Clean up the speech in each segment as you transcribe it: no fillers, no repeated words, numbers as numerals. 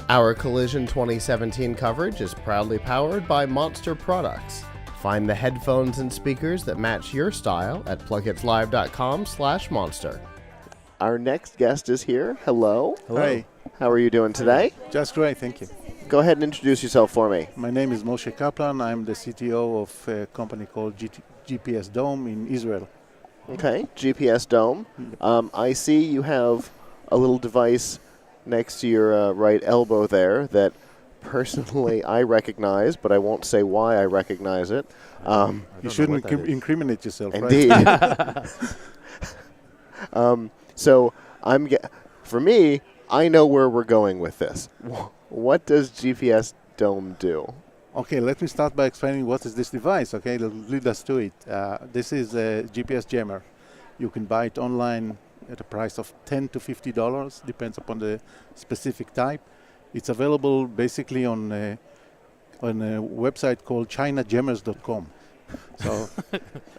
Our Collision 2017 coverage is proudly powered by Monster Products. Find the headphones and speakers that match your style at PLUGHITZlive.com/monster. Our next guest is here. Hello. Hi. How are you doing today? Just great, thank you. Go ahead and introduce yourself for me. My name is Moshe Kaplan. I'm the CTO of a company called GPSdome in Israel. Okay, GPSdome. I see you have a little device next to your right elbow there that personally I recognize, but I won't say why I recognize it. You shouldn't incriminate yourself, Indeed. right? So for me, I know where we're going with this. What does GPSdome do? Okay, let me start by explaining what is this device, okay? It'll lead us to it. This is a GPS jammer. You can buy it online at a price of $10 to $50, depends upon the specific type. It's available basically on a website called chinajammers.com. So,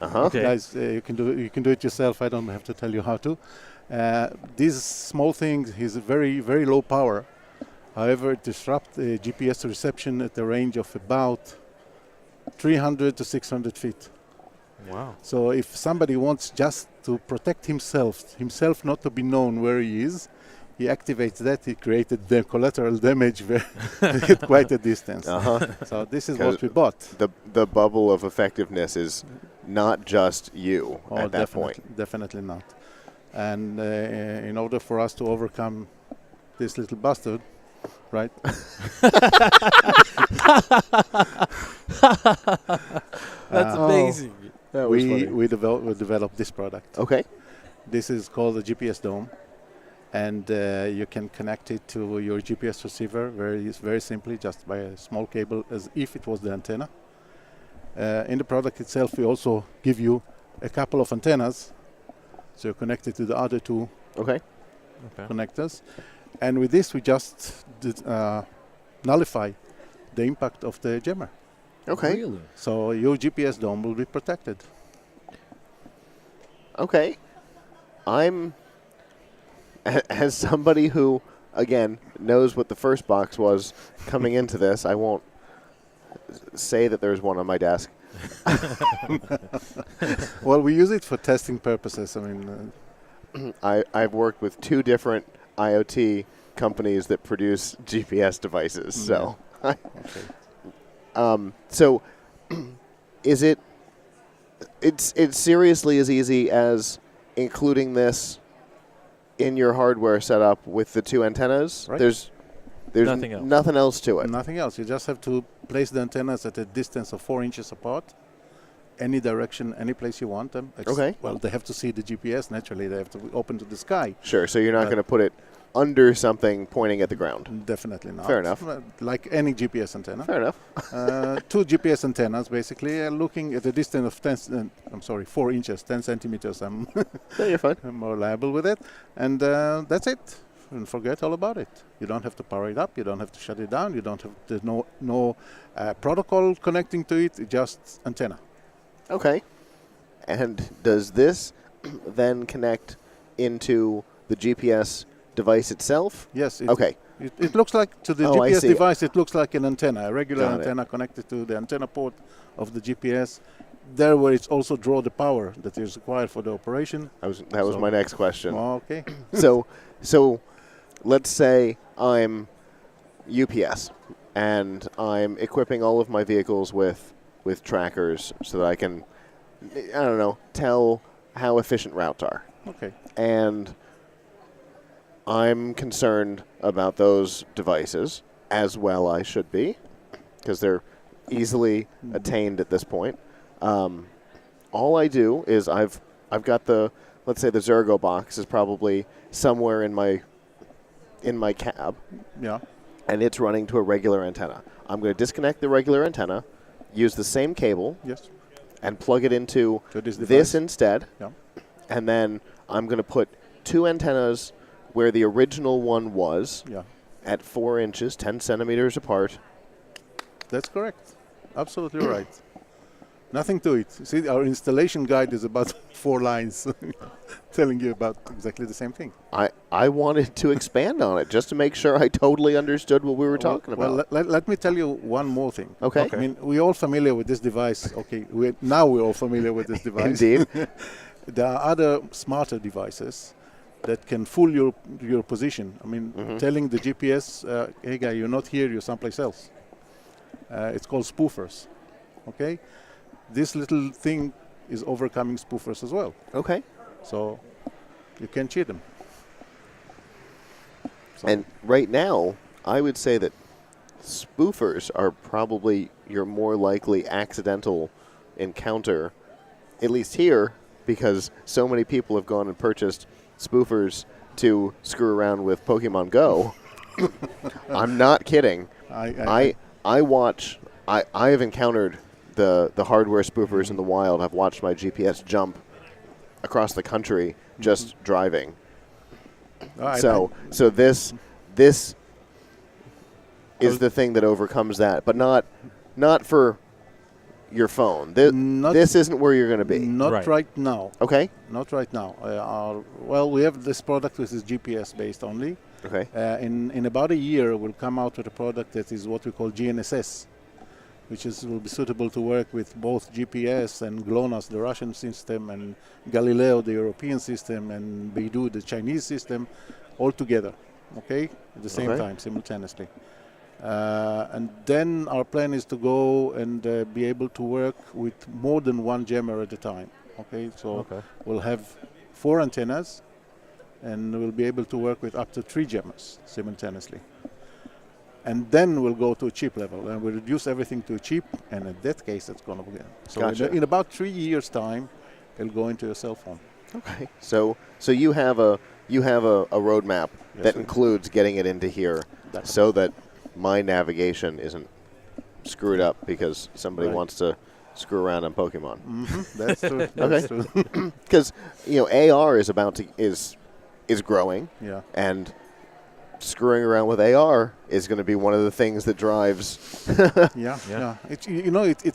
Okay. guys, you can do it yourself. I don't have to tell you how to. These small things is very, very low power. However, it disrupts the GPS reception at the range of about 300 to 600 feet. Wow. So if somebody wants just to protect himself not to be known where he is, he activates that. He created the collateral damage at quite a distance. So this is what we bought. The bubble of effectiveness is not just you at that point. Definitely not. And in order for us to overcome this little bastard, right? That's amazing. We developed this product. Okay. This is called the GPSdome, and you can connect it to your GPS receiver very simply, just by a small cable, as if it was the antenna. In the product itself, we also give you a couple of antennas, so you're connected to the other two connectors. And with this, we just nullify the impact of the jammer. Okay. Really? So your GPSdome will be protected. Okay. As somebody who, again, knows what the first box was coming into this, I won't say that there's one on my desk. Well, we use it for testing purposes. I mean, I've worked with two different IoT companies that produce GPS devices. So, so is it's seriously as easy as including this in your hardware setup with the two antennas? Right. There's nothing else to it. Nothing else. You just have to place the antennas at a distance of 4 inches apart, any direction, any place you want them. Okay. Well, they have to see the GPS. Naturally, they have to be open to the sky. Sure. So you're not going to put it under something pointing at the ground. Definitely not. Fair enough. Like any GPS antenna. Fair enough. Two GPS antennas basically are looking at a distance of 4 inches, 10 centimeters. No, you're fine. I'm more reliable with it. And that's it. And forget all about it. You don't have to power it up. You don't have to shut it down. You don't have there's no protocol connecting to it. It's just antenna. Okay. And does this then connect into the GPS device itself? Yes. Okay. It looks like, to the GPS device, it looks like an antenna, a regular antenna connected to the antenna port of the GPS. There where it's also draw the power that is required for the operation. That was my next question. Okay. So let's say I'm UPS and I'm equipping all of my vehicles with trackers so that I can, I don't know, tell how efficient routes are. Okay. And I'm concerned about those devices, as well I should be, because they're easily attained at this point. All I do is I've got let's say the Zergo box is probably somewhere in my cab. Yeah. And it's running to a regular antenna. I'm going to disconnect the regular antenna, use the same cable, Yes. and plug it into this instead. Yeah. And then I'm going to put two antennas where the original one was at 4 inches, 10 centimeters apart. That's correct. Absolutely right. Nothing to it. See, our installation guide is about 4 lines telling you about exactly the same thing. I wanted to expand on it just to make sure I totally understood what we were talking about. Well, let me tell you one more thing. Okay. I mean, we're all familiar with this device. Okay, now we're all familiar with this device. Indeed. There are other smarter devices that can fool your position. I mean, telling the GPS, hey guy, you're not here, you're someplace else. It's called spoofers. Okay? This little thing is overcoming spoofers as well. Okay. So you can cheat them. So And right now, I would say that spoofers are probably your more likely accidental encounter, at least here, because so many people have gone and purchased spoofers to screw around with Pokemon Go. I'm not kidding. I have encountered the hardware spoofers in the wild. I've watched my GPS jump across the country just driving. So this is the thing that overcomes that, but not for your phone. This isn't where you're going to be. Not right now. Okay. Not right now. Well, we have this product which is GPS based only. Okay. In about a year, we'll come out with a product that is what we call GNSS, which will be suitable to work with both GPS and GLONASS, the Russian system, and Galileo, the European system, and Beidou, the Chinese system, all together, okay, at the same time, simultaneously. And then our plan is to go and be able to work with more than one jammer at a time, okay? So we'll have 4 antennas, and we'll be able to work with up to 3 jammers simultaneously. And then we'll go to a chip level, and we'll reduce everything to a chip, and in that case, it's going to be. So in about 3 years' time, it'll go into your cell phone. Okay. So you have a roadmap that includes getting it into here, so that my navigation isn't screwed up because somebody wants to screw around on Pokemon. That's true. That's true. Because AR is growing. Yeah. And screwing around with AR is going to be one of the things that drives. Yeah. It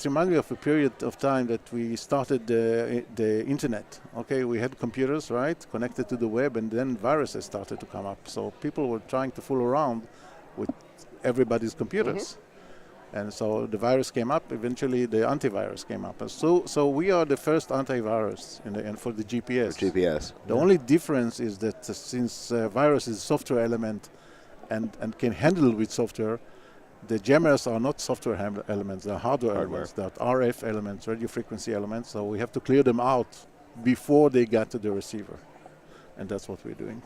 reminds me of a period of time that we started the internet. Okay, we had computers, right, connected to the web, and then viruses started to come up. So people were trying to fool around with everybody's computers. And so the virus came up. Eventually, the antivirus came up. And so we are the first antivirus for the GPS. GPS. The only difference is that since virus is a software element and can handle with software, the jammers are not software elements. They're hardware elements. They're RF elements, radio frequency elements. So we have to clear them out before they get to the receiver. And that's what we're doing.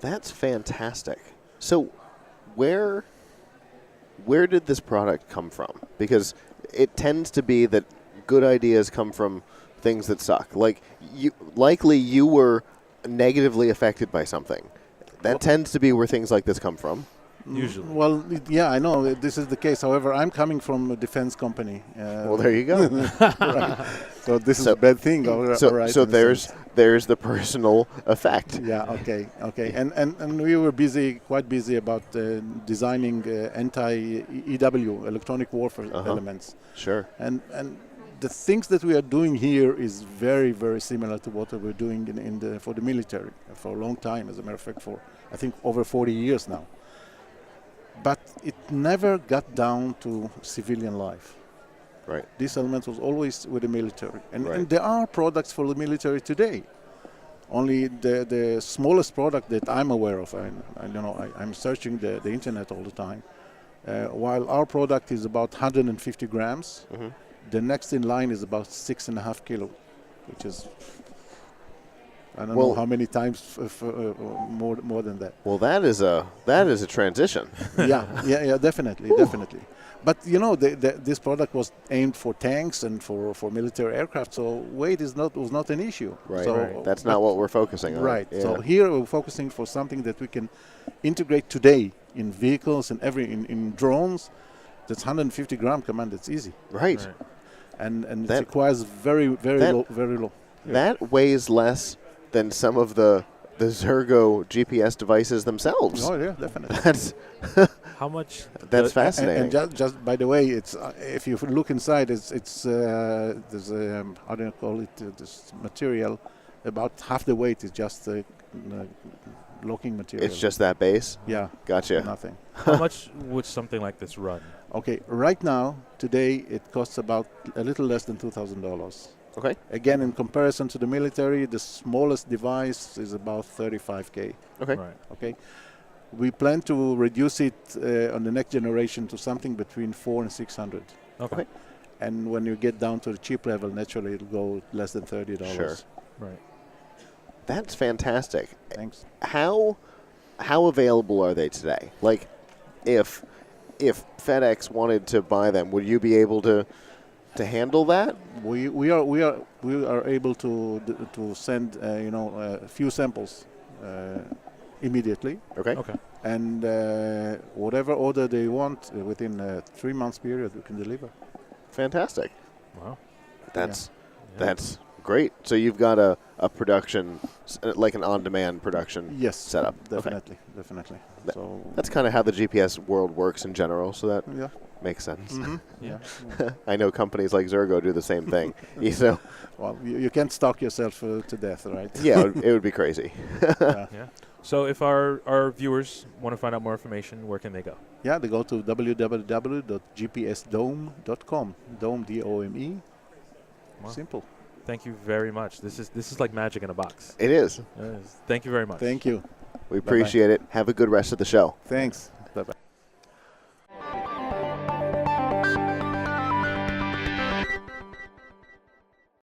That's fantastic. So where did this product come from? Because it tends to be that good ideas come from things that suck. Like likely you were negatively affected by something. That tends to be where things like this come from. Usually. Well, yeah, I know this is the case. However, I'm coming from a defense company. Well, there you go. Right. So this is a bad thing. So there's the personal effect. Yeah. Okay. And we were quite busy about designing anti-EW, electronic warfare elements. Sure. And the things that we are doing here is very, very similar to what we're doing for the military for a long time. As a matter of fact, for I think over 40 years now. But it never got down to civilian life. Right. This element was always with the military. And there are products for the military today. Only the smallest product that I'm aware of, I'm searching the internet all the time, while our product is about 150 grams, the next in line is about 6.5 kilo, which is... I don't know how many times more than that. Well, that is a transition. yeah, definitely. But this product was aimed for tanks and for military aircraft, so weight was not an issue. Right. So that's not what we're focusing on. Right. Yeah. So here we're focusing for something that we can integrate today in vehicles and in drones. That's 150 gram command. It's easy. Right. And it requires very low. That weighs less than some of the Zergo GPS devices themselves. Oh yeah, definitely. How much? That's the- fascinating. And just by the way, it's if you look inside, it's there's how do you call it? This material, about half the weight is just locking material. It's just that base. yeah, Gotcha. nothing. How much would something like this run? Okay, right now, today, it costs about a little less than $2,000. Okay. Again, in comparison to the military, the smallest device is about 35K. Okay. Right. Okay, we plan to reduce it on the next generation to something between 400 and 600. Okay. And when you get down to the cheap level, naturally it'll go less than $30. Sure. Right. That's fantastic. Thanks. How available are they today? Like, if FedEx wanted to buy them, would you be able to handle that? We are able to send a few samples immediately, Okay. Okay. and whatever order they want within a 3 months period we can deliver. Fantastic. Wow. That's Yeah. that's great. So you've got a production, like an on-demand production Yes, setup. definitely, definitely. That- So That's kind of how the GPS world works in general, so that yeah, makes sense. mhm, Yeah. yeah. I know companies like Zergo do the same thing. So, Well, you can't stalk yourself to death, right? yeah, it would be crazy. Yeah. Yeah. So if our viewers want to find out more information, where can they go? Yeah, they go to www.gpsdome.com. Dome, D-O-M-E. Wow. Simple. Thank you very much. This is like magic in a box. It is. It is. Thank you very much. Thank you. We appreciate it. Have a good rest of the show. Thanks. Bye-bye.